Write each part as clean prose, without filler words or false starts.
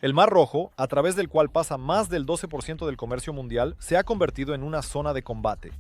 El Mar Rojo, a través del cual pasa más del 12% del comercio mundial, se ha convertido en una zona de combate.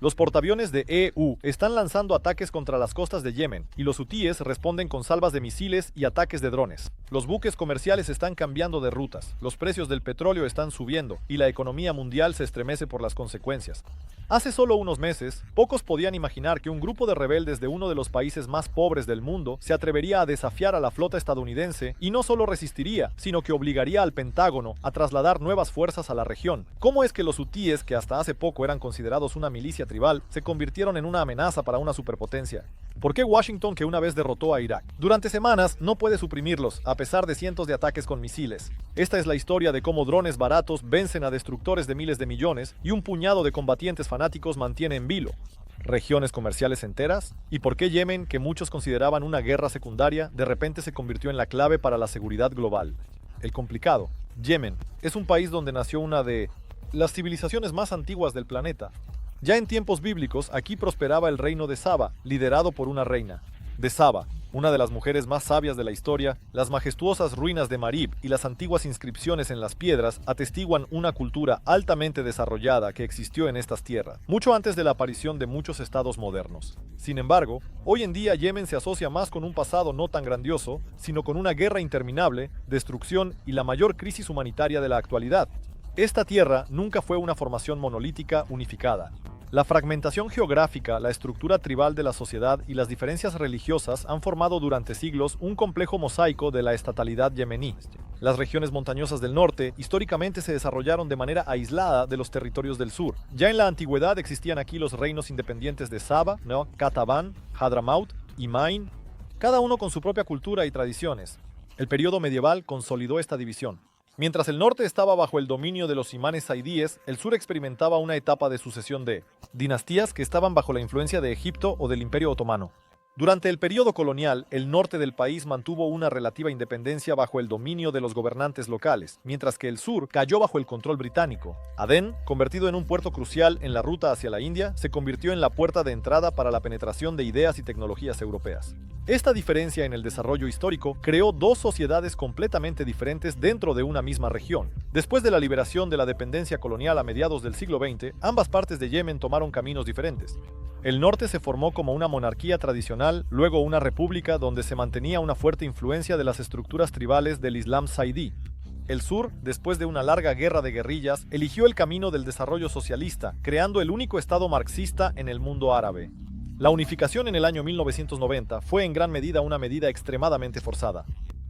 Los portaaviones de EU están lanzando ataques contra las costas de Yemen y los hutíes responden con salvas de misiles y ataques de drones. Los buques comerciales están cambiando de rutas, los precios del petróleo están subiendo y la economía mundial se estremece por las consecuencias. Hace solo unos meses, pocos podían imaginar que un grupo de rebeldes de uno de los países más pobres del mundo se atrevería a desafiar a la flota estadounidense y no solo resistiría, sino que obligaría al Pentágono a trasladar nuevas fuerzas a la región. ¿Cómo es que los hutíes, que hasta hace poco eran considerados una milicia tribal, se convirtieron en una amenaza para una superpotencia? ¿Por qué Washington, que una vez derrotó a Irak, durante semanas no puede suprimirlos a pesar de cientos de ataques con misiles? Esta es la historia de cómo drones baratos vencen a destructores de miles de millones y un puñado de combatientes fanáticos mantiene en vilo regiones comerciales enteras, y por qué Yemen, que muchos consideraban una guerra secundaria, de repente se convirtió en la clave para la seguridad global. El complicado. Yemen es un país donde nació una de las civilizaciones más antiguas del planeta. Ya en tiempos bíblicos, aquí prosperaba el reino de Saba, liderado por una reina. De Saba, una de las mujeres más sabias de la historia, las majestuosas ruinas de Marib y las antiguas inscripciones en las piedras atestiguan una cultura altamente desarrollada que existió en estas tierras, mucho antes de la aparición de muchos estados modernos. Sin embargo, hoy en día Yemen se asocia más con un pasado no tan grandioso, sino con una guerra interminable, destrucción y la mayor crisis humanitaria de la actualidad. Esta tierra nunca fue una formación monolítica unificada. La fragmentación geográfica, la estructura tribal de la sociedad y las diferencias religiosas han formado durante siglos un complejo mosaico de la estatalidad yemení. Las regiones montañosas del norte históricamente se desarrollaron de manera aislada de los territorios del sur. Ya en la antigüedad existían aquí los reinos independientes de Saba, Qataban, Hadramaut y Main, cada uno con su propia cultura y tradiciones. El periodo medieval consolidó esta división. Mientras el norte estaba bajo el dominio de los imanes saidíes, el sur experimentaba una etapa de sucesión de dinastías que estaban bajo la influencia de Egipto o del Imperio Otomano. Durante el periodo colonial, el norte del país mantuvo una relativa independencia bajo el dominio de los gobernantes locales, mientras que el sur cayó bajo el control británico. Adén, convertido en un puerto crucial en la ruta hacia la India, se convirtió en la puerta de entrada para la penetración de ideas y tecnologías europeas. Esta diferencia en el desarrollo histórico creó dos sociedades completamente diferentes dentro de una misma región. Después de la liberación de la dependencia colonial a mediados del siglo XX, ambas partes de Yemen tomaron caminos diferentes. El norte se formó como una monarquía tradicional, luego una república donde se mantenía una fuerte influencia de las estructuras tribales del Islam saidí. El sur, después de una larga guerra de guerrillas, eligió el camino del desarrollo socialista, creando el único estado marxista en el mundo árabe. La unificación en el año 1990 fue en gran medida una medida extremadamente forzada.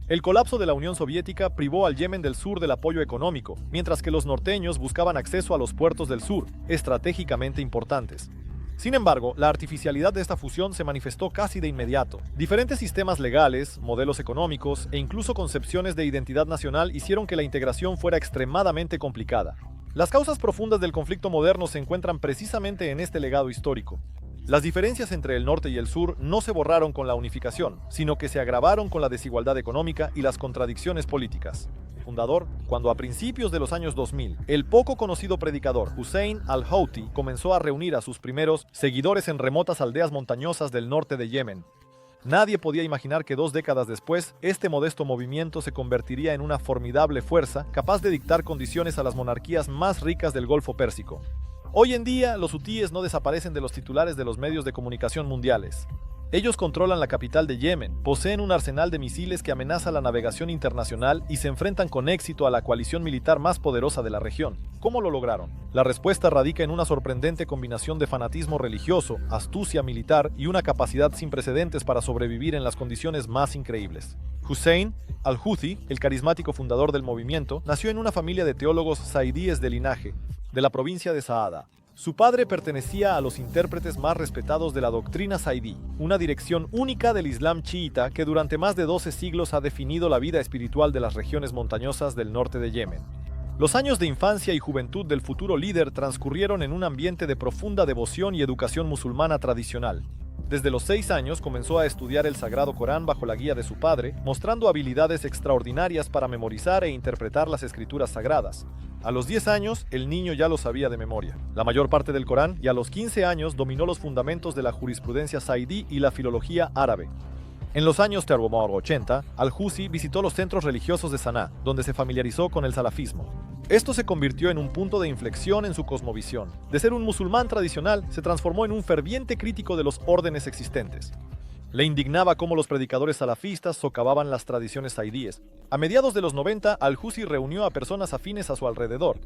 El colapso de la Unión Soviética privó al Yemen del sur del apoyo económico, mientras que los norteños buscaban acceso a los puertos del sur, estratégicamente importantes. Sin embargo, la artificialidad de esta fusión se manifestó casi de inmediato. Diferentes sistemas legales, modelos económicos e incluso concepciones de identidad nacional hicieron que la integración fuera extremadamente complicada. Las causas profundas del conflicto moderno se encuentran precisamente en este legado histórico. Las diferencias entre el norte y el sur no se borraron con la unificación, sino que se agravaron con la desigualdad económica y las contradicciones políticas. Fundador, cuando a principios de los años 2000, el poco conocido predicador Hussein al-Houthi comenzó a reunir a sus primeros seguidores en remotas aldeas montañosas del norte de Yemen. Nadie podía imaginar que 2 décadas después, este modesto movimiento se convertiría en una formidable fuerza capaz de dictar condiciones a las monarquías más ricas del Golfo Pérsico. Hoy en día, los hutíes no desaparecen de los titulares de los medios de comunicación mundiales. Ellos controlan la capital de Yemen, poseen un arsenal de misiles que amenaza la navegación internacional y se enfrentan con éxito a la coalición militar más poderosa de la región. ¿Cómo lo lograron? La respuesta radica en una sorprendente combinación de fanatismo religioso, astucia militar y una capacidad sin precedentes para sobrevivir en las condiciones más increíbles. Hussein al-Houthi, el carismático fundador del movimiento, nació en una familia de teólogos saidíes de linaje, de la provincia de Saada. Su padre pertenecía a los intérpretes más respetados de la doctrina saidí, una dirección única del Islam chiita que durante más de 12 siglos ha definido la vida espiritual de las regiones montañosas del norte de Yemen. Los años de infancia y juventud del futuro líder transcurrieron en un ambiente de profunda devoción y educación musulmana tradicional. Desde los 6 años comenzó a estudiar el Sagrado Corán bajo la guía de su padre, mostrando habilidades extraordinarias para memorizar e interpretar las escrituras sagradas. A los 10 años, el niño ya lo sabía de memoria, la mayor parte del Corán, y a los 15 años dominó los fundamentos de la jurisprudencia saidí y la filología árabe. En los años 80, al-Houthi visitó los centros religiosos de Saná, donde se familiarizó con el salafismo. Esto se convirtió en un punto de inflexión en su cosmovisión. De ser un musulmán tradicional, se transformó en un ferviente crítico de los órdenes existentes. Le indignaba cómo los predicadores salafistas socavaban las tradiciones saidíes. A mediados de los 90, al-Houthi reunió a personas afines a su alrededor.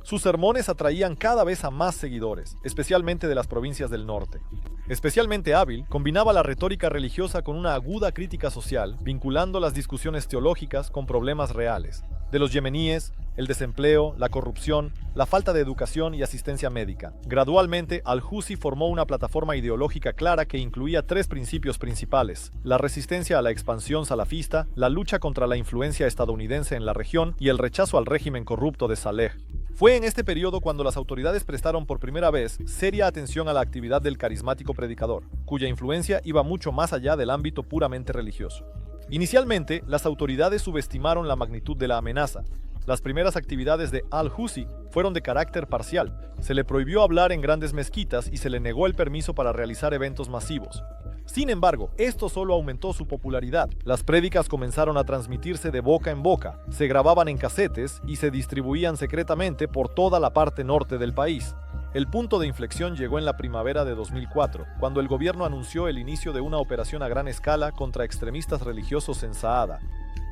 Sus sermones atraían cada vez a más seguidores, especialmente de las provincias del norte. Especialmente hábil, combinaba la retórica religiosa con una aguda crítica social, vinculando las discusiones teológicas con problemas reales, de los yemeníes, el desempleo, la corrupción, la falta de educación y asistencia médica. Gradualmente, al-Houthi formó una plataforma ideológica clara que incluía tres principios principales: la resistencia a la expansión salafista, la lucha contra la influencia estadounidense en la región y el rechazo al régimen corrupto de Saleh. Fue en este periodo cuando las autoridades prestaron por primera vez seria atención a la actividad del carismático predicador, cuya influencia iba mucho más allá del ámbito puramente religioso. Inicialmente, las autoridades subestimaron la magnitud de la amenaza. Las primeras actividades de al-Houthi fueron de carácter parcial. Se le prohibió hablar en grandes mezquitas y se le negó el permiso para realizar eventos masivos. Sin embargo, esto solo aumentó su popularidad. Las prédicas comenzaron a transmitirse de boca en boca, se grababan en casetes y se distribuían secretamente por toda la parte norte del país. El punto de inflexión llegó en la primavera de 2004, cuando el gobierno anunció el inicio de una operación a gran escala contra extremistas religiosos en Saada.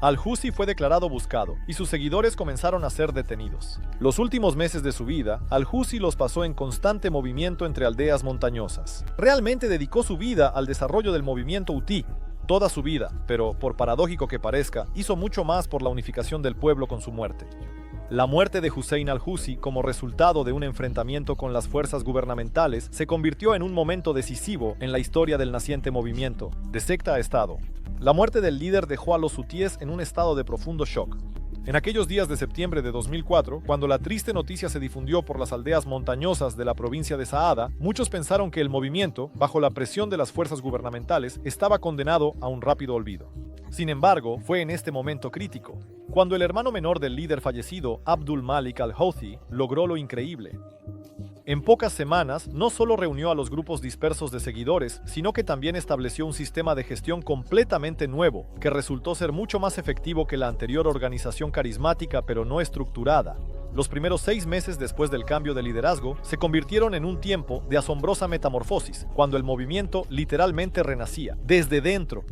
Al-Houthi fue declarado buscado y sus seguidores comenzaron a ser detenidos. Los últimos meses de su vida, al-Houthi los pasó en constante movimiento entre aldeas montañosas. Realmente dedicó su vida al desarrollo del movimiento Houthi, toda su vida, pero por paradójico que parezca, hizo mucho más por la unificación del pueblo con su muerte. La muerte de Hussein al-Houthi, como resultado de un enfrentamiento con las fuerzas gubernamentales, se convirtió en un momento decisivo en la historia del naciente movimiento, de secta a Estado. La muerte del líder dejó a los hutíes en un estado de profundo shock. En aquellos días de septiembre de 2004, cuando la triste noticia se difundió por las aldeas montañosas de la provincia de Saada, muchos pensaron que el movimiento, bajo la presión de las fuerzas gubernamentales, estaba condenado a un rápido olvido. Sin embargo, fue en este momento crítico, cuando el hermano menor del líder fallecido, Abdul Malik al-Houthi, logró lo increíble. En pocas semanas, no solo reunió a los grupos dispersos de seguidores, sino que también estableció un sistema de gestión completamente nuevo, que resultó ser mucho más efectivo que la anterior organización carismática pero no estructurada. Los primeros 6 meses después del cambio de liderazgo se convirtieron en un tiempo de asombrosa metamorfosis, cuando el movimiento literalmente renacía, desde dentro.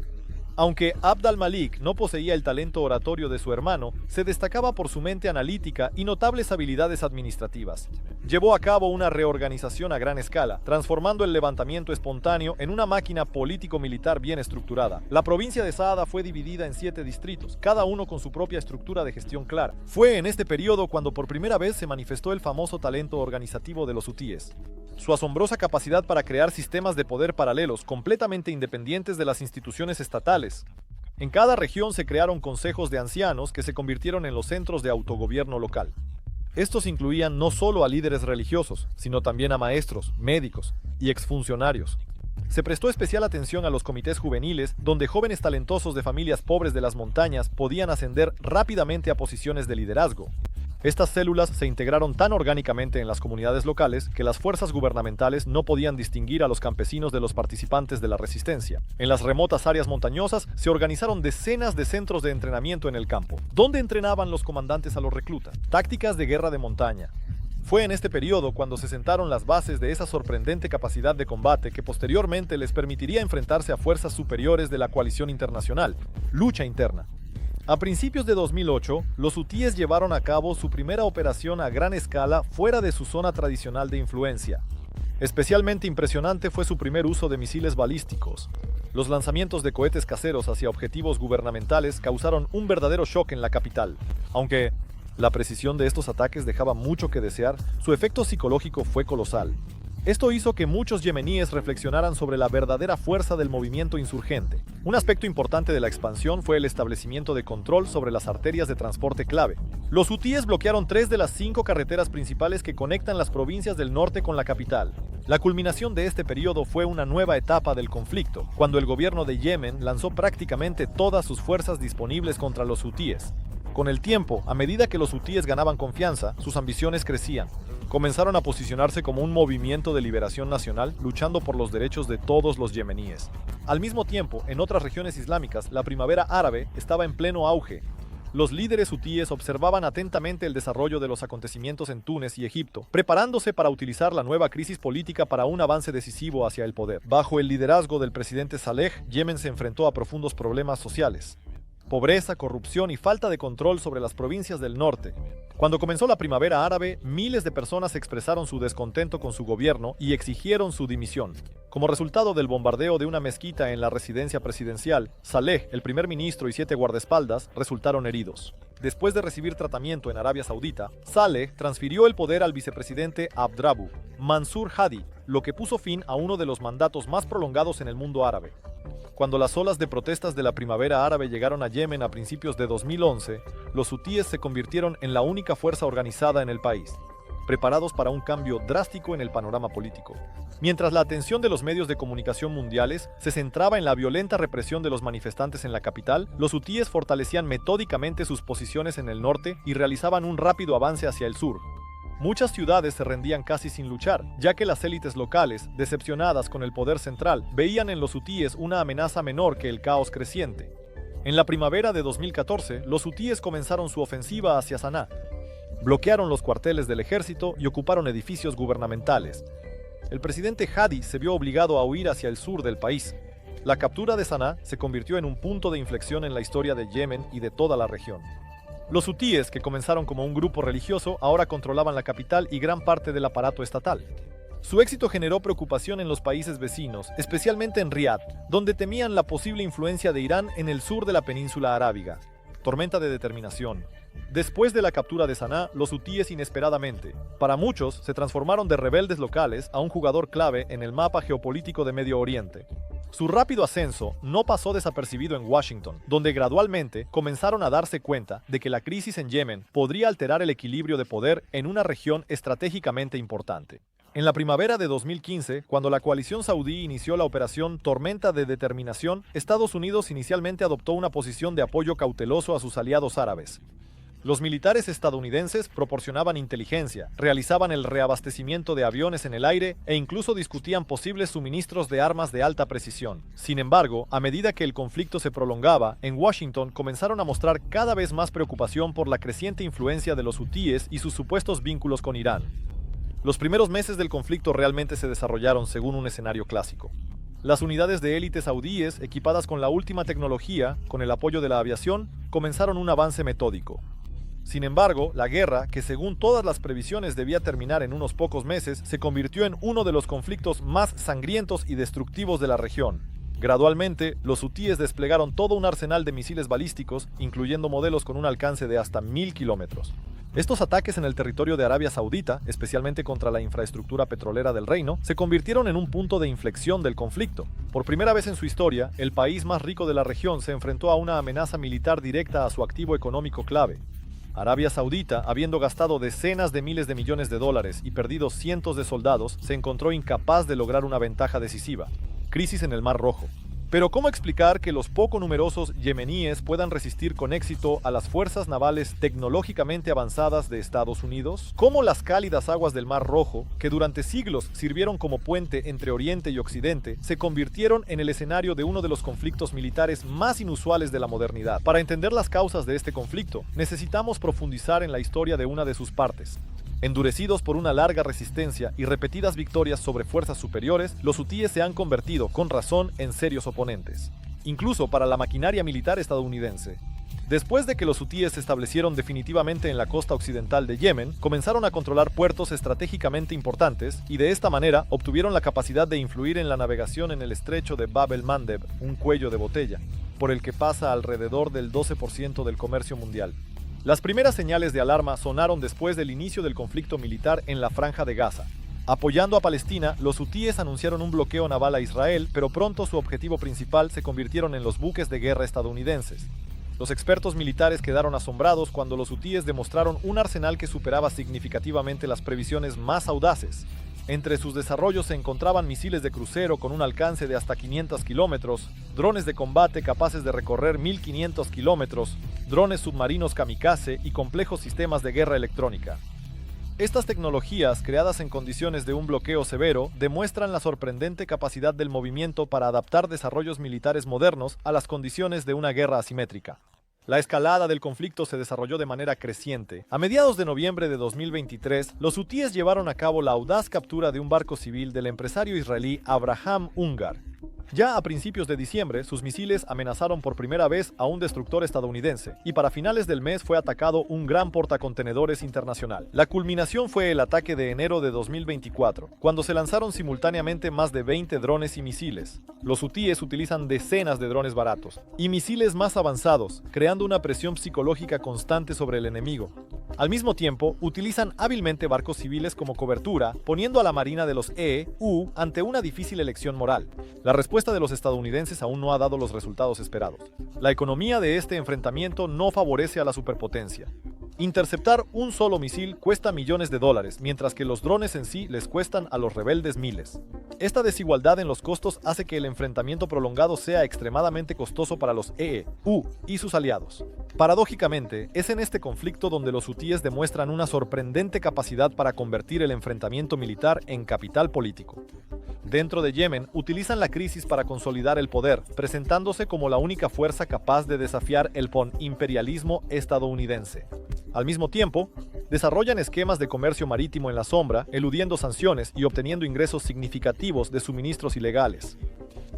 Aunque Abd al-Malik no poseía el talento oratorio de su hermano, se destacaba por su mente analítica y notables habilidades administrativas. Llevó a cabo una reorganización a gran escala, transformando el levantamiento espontáneo en una máquina político-militar bien estructurada. La provincia de Saada fue dividida en 7 distritos, cada uno con su propia estructura de gestión clara. Fue en este periodo cuando por primera vez se manifestó el famoso talento organizativo de los hutíes. Su asombrosa capacidad para crear sistemas de poder paralelos completamente independientes de las instituciones estatales. En cada región se crearon consejos de ancianos que se convirtieron en los centros de autogobierno local. Estos incluían no solo a líderes religiosos, sino también a maestros, médicos y exfuncionarios. Se prestó especial atención a los comités juveniles, donde jóvenes talentosos de familias pobres de las montañas podían ascender rápidamente a posiciones de liderazgo. Estas células se integraron tan orgánicamente en las comunidades locales que las fuerzas gubernamentales no podían distinguir a los campesinos de los participantes de la resistencia. En las remotas áreas montañosas se organizaron decenas de centros de entrenamiento en el campo, donde entrenaban los comandantes a los reclutas. Tácticas de guerra de montaña. Fue en este periodo cuando se sentaron las bases de esa sorprendente capacidad de combate que posteriormente les permitiría enfrentarse a fuerzas superiores de la coalición internacional. Lucha interna. A principios de 2008, los hutíes llevaron a cabo su primera operación a gran escala fuera de su zona tradicional de influencia. Especialmente impresionante fue su primer uso de misiles balísticos. Los lanzamientos de cohetes caseros hacia objetivos gubernamentales causaron un verdadero shock en la capital. Aunque la precisión de estos ataques dejaba mucho que desear, su efecto psicológico fue colosal. Esto hizo que muchos yemeníes reflexionaran sobre la verdadera fuerza del movimiento insurgente. Un aspecto importante de la expansión fue el establecimiento de control sobre las arterias de transporte clave. Los hutíes bloquearon 3 de las 5 carreteras principales que conectan las provincias del norte con la capital. La culminación de este periodo fue una nueva etapa del conflicto, cuando el gobierno de Yemen lanzó prácticamente todas sus fuerzas disponibles contra los hutíes. Con el tiempo, a medida que los hutíes ganaban confianza, sus ambiciones crecían. comenzaron a posicionarse como un movimiento de liberación nacional luchando por los derechos de todos los yemeníes. Al mismo tiempo, en otras regiones islámicas, la primavera árabe estaba en pleno auge. Los líderes hutíes observaban atentamente el desarrollo de los acontecimientos en Túnez y Egipto, preparándose para utilizar la nueva crisis política para un avance decisivo hacia el poder. Bajo el liderazgo del presidente Saleh, Yemen se enfrentó a profundos problemas sociales: pobreza, corrupción y falta de control sobre las provincias del norte. Cuando comenzó la primavera árabe, miles de personas expresaron su descontento con su gobierno y exigieron su dimisión. Como resultado del bombardeo de una mezquita en la residencia presidencial, Saleh, el primer ministro y 7 guardaespaldas resultaron heridos. Después de recibir tratamiento en Arabia Saudita, Saleh transfirió el poder al vicepresidente Abdrabbu Mansur Hadi, lo que puso fin a uno de los mandatos más prolongados en el mundo árabe. Cuando las olas de protestas de la primavera árabe llegaron a Yemen a principios de 2011, los hutíes se convirtieron en la única fuerza organizada en el país, preparados para un cambio drástico en el panorama político. Mientras la atención de los medios de comunicación mundiales se centraba en la violenta represión de los manifestantes en la capital, los hutíes fortalecían metódicamente sus posiciones en el norte y realizaban un rápido avance hacia el sur. Muchas ciudades se rendían casi sin luchar, ya que las élites locales, decepcionadas con el poder central, veían en los hutíes una amenaza menor que el caos creciente. En la primavera de 2014, los hutíes comenzaron su ofensiva hacia Saná. Bloquearon los cuarteles del ejército y ocuparon edificios gubernamentales. El presidente Hadi se vio obligado a huir hacia el sur del país. La captura de Saná se convirtió en un punto de inflexión en la historia de Yemen y de toda la región. Los hutíes, que comenzaron como un grupo religioso, ahora controlaban la capital y gran parte del aparato estatal. Su éxito generó preocupación en los países vecinos, especialmente en Riad, donde temían la posible influencia de Irán en el sur de la península arábiga. Tormenta de determinación. Después de la captura de Saná, los hutíes inesperadamente, para muchos, se transformaron de rebeldes locales a un jugador clave en el mapa geopolítico de Medio Oriente. Su rápido ascenso no pasó desapercibido en Washington, donde gradualmente comenzaron a darse cuenta de que la crisis en Yemen podría alterar el equilibrio de poder en una región estratégicamente importante. En la primavera de 2015, cuando la coalición saudí inició la operación Tormenta de Determinación, Estados Unidos inicialmente adoptó una posición de apoyo cauteloso a sus aliados árabes. Los militares estadounidenses proporcionaban inteligencia, realizaban el reabastecimiento de aviones en el aire e incluso discutían posibles suministros de armas de alta precisión. Sin embargo, a medida que el conflicto se prolongaba, en Washington comenzaron a mostrar cada vez más preocupación por la creciente influencia de los hutíes y sus supuestos vínculos con Irán. Los primeros meses del conflicto realmente se desarrollaron según un escenario clásico. Las unidades de élite saudíes, equipadas con la última tecnología, con el apoyo de la aviación, comenzaron un avance metódico. Sin embargo, la guerra, que según todas las previsiones debía terminar en unos pocos meses, se convirtió en uno de los conflictos más sangrientos y destructivos de la región. Gradualmente, los hutíes desplegaron todo un arsenal de misiles balísticos, incluyendo modelos con un alcance de hasta 1000 kilómetros. Estos ataques en el territorio de Arabia Saudita, especialmente contra la infraestructura petrolera del reino, se convirtieron en un punto de inflexión del conflicto. Por primera vez en su historia, el país más rico de la región se enfrentó a una amenaza militar directa a su activo económico clave. Arabia Saudita, habiendo gastado decenas de miles de millones de dólares y perdido cientos de soldados, se encontró incapaz de lograr una ventaja decisiva. Crisis en el Mar Rojo. Pero ¿cómo explicar que los poco numerosos yemeníes puedan resistir con éxito a las fuerzas navales tecnológicamente avanzadas de Estados Unidos? ¿Cómo las cálidas aguas del Mar Rojo, que durante siglos sirvieron como puente entre Oriente y Occidente, se convirtieron en el escenario de uno de los conflictos militares más inusuales de la modernidad? Para entender las causas de este conflicto, necesitamos profundizar en la historia de una de sus partes. Endurecidos por una larga resistencia y repetidas victorias sobre fuerzas superiores, los hutíes se han convertido, con razón, en serios oponentes, incluso para la maquinaria militar estadounidense. Después de que los hutíes se establecieron definitivamente en la costa occidental de Yemen, comenzaron a controlar puertos estratégicamente importantes y de esta manera obtuvieron la capacidad de influir en la navegación en el estrecho de Bab el-Mandeb, un cuello de botella, por el que pasa alrededor del 12% del comercio mundial. Las primeras señales de alarma sonaron después del inicio del conflicto militar en la Franja de Gaza. Apoyando a Palestina, los hutíes anunciaron un bloqueo naval a Israel, pero pronto su objetivo principal se convirtieron en los buques de guerra estadounidenses. Los expertos militares quedaron asombrados cuando los hutíes demostraron un arsenal que superaba significativamente las previsiones más audaces. Entre sus desarrollos se encontraban misiles de crucero con un alcance de hasta 500 kilómetros, drones de combate capaces de recorrer 1500 kilómetros, drones submarinos kamikaze y complejos sistemas de guerra electrónica. Estas tecnologías, creadas en condiciones de un bloqueo severo, demuestran la sorprendente capacidad del movimiento para adaptar desarrollos militares modernos a las condiciones de una guerra asimétrica. La escalada del conflicto se desarrolló de manera creciente. A mediados de noviembre de 2023, los hutíes llevaron a cabo la audaz captura de un barco civil del empresario israelí Abraham Ungar. Ya a principios de diciembre, sus misiles amenazaron por primera vez a un destructor estadounidense, y para finales del mes fue atacado un gran portacontenedores internacional. La culminación fue el ataque de enero de 2024, cuando se lanzaron simultáneamente más de 20 drones y misiles. Los hutíes utilizan decenas de drones baratos y misiles más avanzados, creando una presión psicológica constante sobre el enemigo. Al mismo tiempo, utilizan hábilmente barcos civiles como cobertura, poniendo a la marina de los EU ante una difícil elección moral. La respuesta de los estadounidenses aún no ha dado los resultados esperados. La economía de este enfrentamiento no favorece a la superpotencia. Interceptar un solo misil cuesta millones de dólares, mientras que los drones en sí les cuestan a los rebeldes miles. Esta desigualdad en los costos hace que el enfrentamiento prolongado sea extremadamente costoso para los EU y sus aliados. Paradójicamente, es en este conflicto donde los hutíes demuestran una sorprendente capacidad para convertir el enfrentamiento militar en capital político. Dentro de Yemen, utilizan la crisis para consolidar el poder, presentándose como la única fuerza capaz de desafiar el imperialismo estadounidense. Al mismo tiempo, desarrollan esquemas de comercio marítimo en la sombra, eludiendo sanciones y obteniendo ingresos significativos de suministros ilegales.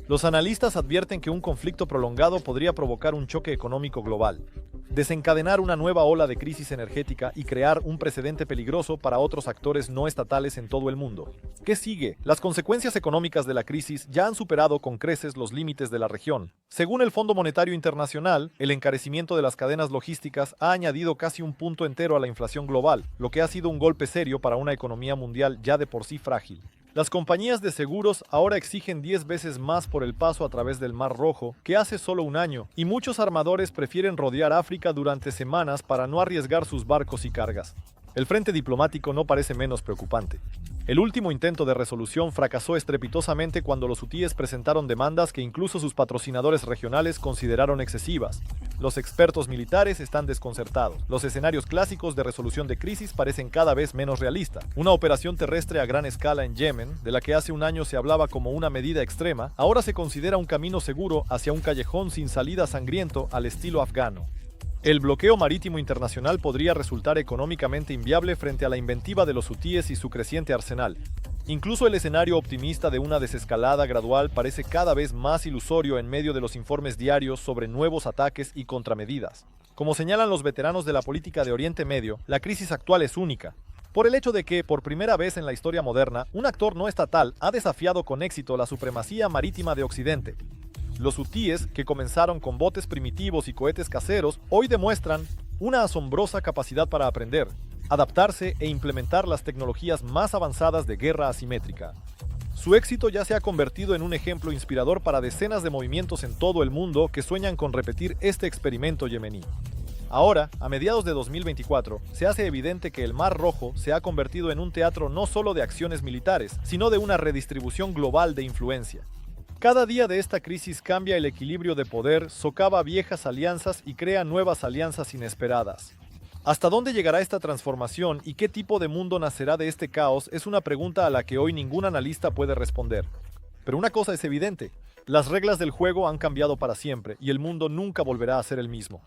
Los analistas advierten que un conflicto prolongado podría provocar un choque económico global, desencadenar una nueva ola de crisis energética y crear un precedente peligroso para otros actores no estatales en todo el mundo. ¿Qué sigue? Las consecuencias económicas de la crisis ya han superado con creces los límites de la región. Según el Fondo Monetario Internacional, el encarecimiento de las cadenas logísticas ha añadido casi un punto entero a la inflación global, lo que ha sido un golpe serio para una economía mundial ya de por sí frágil. Las compañías de seguros ahora exigen 10 veces más por el paso a través del Mar Rojo que hace solo un año, y muchos armadores prefieren rodear África durante semanas para no arriesgar sus barcos y cargas. El frente diplomático no parece menos preocupante. El último intento de resolución fracasó estrepitosamente cuando los hutíes presentaron demandas que incluso sus patrocinadores regionales consideraron excesivas. Los expertos militares están desconcertados. Los escenarios clásicos de resolución de crisis parecen cada vez menos realistas. Una operación terrestre a gran escala en Yemen, de la que hace un año se hablaba como una medida extrema, ahora se considera un camino seguro hacia un callejón sin salida sangriento al estilo afgano. El bloqueo marítimo internacional podría resultar económicamente inviable frente a la inventiva de los hutíes y su creciente arsenal. Incluso el escenario optimista de una desescalada gradual parece cada vez más ilusorio en medio de los informes diarios sobre nuevos ataques y contramedidas. Como señalan los veteranos de la política de Oriente Medio, la crisis actual es única, por el hecho de que, por primera vez en la historia moderna, un actor no estatal ha desafiado con éxito la supremacía marítima de Occidente. Los hutíes, que comenzaron con botes primitivos y cohetes caseros, hoy demuestran una asombrosa capacidad para aprender, adaptarse e implementar las tecnologías más avanzadas de guerra asimétrica. Su éxito ya se ha convertido en un ejemplo inspirador para decenas de movimientos en todo el mundo que sueñan con repetir este experimento yemení. Ahora, a mediados de 2024, se hace evidente que el Mar Rojo se ha convertido en un teatro no solo de acciones militares, sino de una redistribución global de influencia. Cada día de esta crisis cambia el equilibrio de poder, socava viejas alianzas y crea nuevas alianzas inesperadas. ¿Hasta dónde llegará esta transformación y qué tipo de mundo nacerá de este caos? Es una pregunta a la que hoy ningún analista puede responder. Pero una cosa es evidente: las reglas del juego han cambiado para siempre y el mundo nunca volverá a ser el mismo.